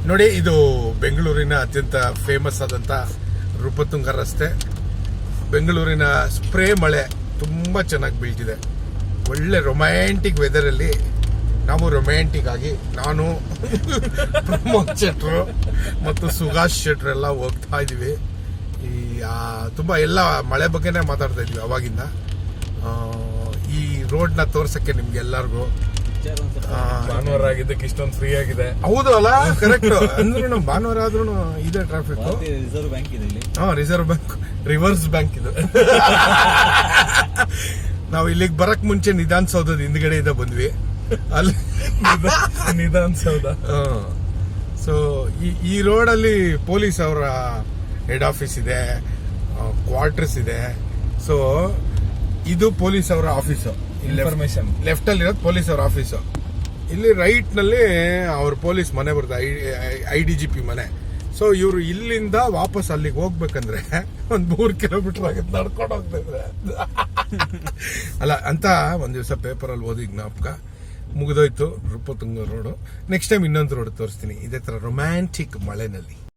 ನೋಡಿ, ಇದು ಬೆಂಗಳೂರಿನ ಅತ್ಯಂತ ಫೇಮಸ್ ಆದಂತ ನೃಪತುಂಗ ರಸ್ತೆ. ಬೆಂಗಳೂರಿನ ಸ್ಪ್ರೇ ಮಳೆ ತುಂಬಾ ಚೆನ್ನಾಗಿ ಬೀಳ್ತಿದೆ. ಒಳ್ಳೆ ರೊಮ್ಯಾಂಟಿಕ್ ವೆದರ್ ಅಲ್ಲಿ ನಾವು ರೊಮ್ಯಾಂಟಿಕ್ ಆಗಿ ನಾನು ಪ್ರಮೋದ್ ಶೆಟ್ರು ಮತ್ತು ಸುಭಾಷ್ ಶೆಟ್ರು ಎಲ್ಲ ಹೋಗ್ತಾ ಇದೀವಿ. ತುಂಬಾ ಎಲ್ಲ ಮಳೆ ಬಗ್ಗೆನೇ ಮಾತಾಡ್ತಾ ಇದ್ವಿ ಅವಾಗಿಂದ. ಈ ರೋಡ್ ನ ತೋರ್ಸಕ್ಕೆ ನಿಮ್ಗೆ ಎಲ್ಲರಿಗೂ ಭಾನುವಾರ ಆಗಿದ್ದಕ್ಕೆ ಇಷ್ಟೊಂದು ಫ್ರೀ ಆಗಿದೆ. ಹೌದು ಅಲ್ಲ, ಕರೆಕ್ಟ್. ಅಂದ್ರೂ ಭಾನುವಾರ ಆದ್ರೂ ಇದೆ ಟ್ರಾಫಿಕ್. ರಿಸರ್ವ್ ಬ್ಯಾಂಕ್ ಇದೆ ಇಲ್ಲಿ. ರಿಸರ್ವ್ ಬ್ಯಾಂಕ್, ರಿವರ್ಸ್ ಬ್ಯಾಂಕ್ ಇದು. ನಾವು ಇಲ್ಲಿಗೆ ಬರಕ್ ಮುಂಚೆ ವಿಧಾನಸೌಧದ ಹಿಂದ್ಗಡೆಯಿಂದ ಬಂದ್ವಿ. ಅಲ್ಲಿ ವಿಧಾನಸೌಧ. ಸೊ ಈ ರೋಡ್ ಅಲ್ಲಿ ಪೊಲೀಸ್ ಅವರ ಹೆಡ್ ಆಫೀಸ್ ಇದೆ, ಕ್ವಾರ್ಟರ್ಸ್ ಇದೆ. ಸೊ ಇದು ಪೊಲೀಸ್ ಅವರ ಆಫೀಸು. ಇನ್ಫಾರ್ಮೇಶನ್ ಲೆಫ್ಟ್ ಅಲ್ಲಿ ಇರೋದು ಪೊಲೀಸ್ ಅವರ ಆಫೀಸು. ಇಲ್ಲಿ ರೈಟ್ ನಲ್ಲಿ ಅವ್ರ ಪೊಲೀಸ್ ಮನೆ ಬರುತ್ತೆ, IDGP ಮನೆ. ಸೊ ಇವರು ಇಲ್ಲಿಂದ ವಾಪಸ್ ಅಲ್ಲಿಗೆ ಹೋಗ್ಬೇಕಂದ್ರೆ ಒಂದ್ 3 ಕಿಲೋಮೀಟರ್ ಆಗುತ್ತೆ ನಡ್ಕೊಂಡು ಹೋಗ್ತಿದ್ರೆ. ಅಲ್ಲ ಅಂತ ಒಂದ್ ದಿವಸ ಪೇಪರ್ ಅಲ್ಲಿ ಓದಿ ಜ್ಞಾಪಕ. ಮುಗಿದೋಯ್ತು ನೃಪತುಂಗ ರೋಡು. ನೆಕ್ಸ್ಟ್ ಟೈಮ್ ಇನ್ನೊಂದು ರೋಡ್ ತೋರಿಸ್ತೀನಿ ಇದೇ ತರ ರೊಮ್ಯಾಂಟಿಕ್ ಮಳೆನಲ್ಲಿ.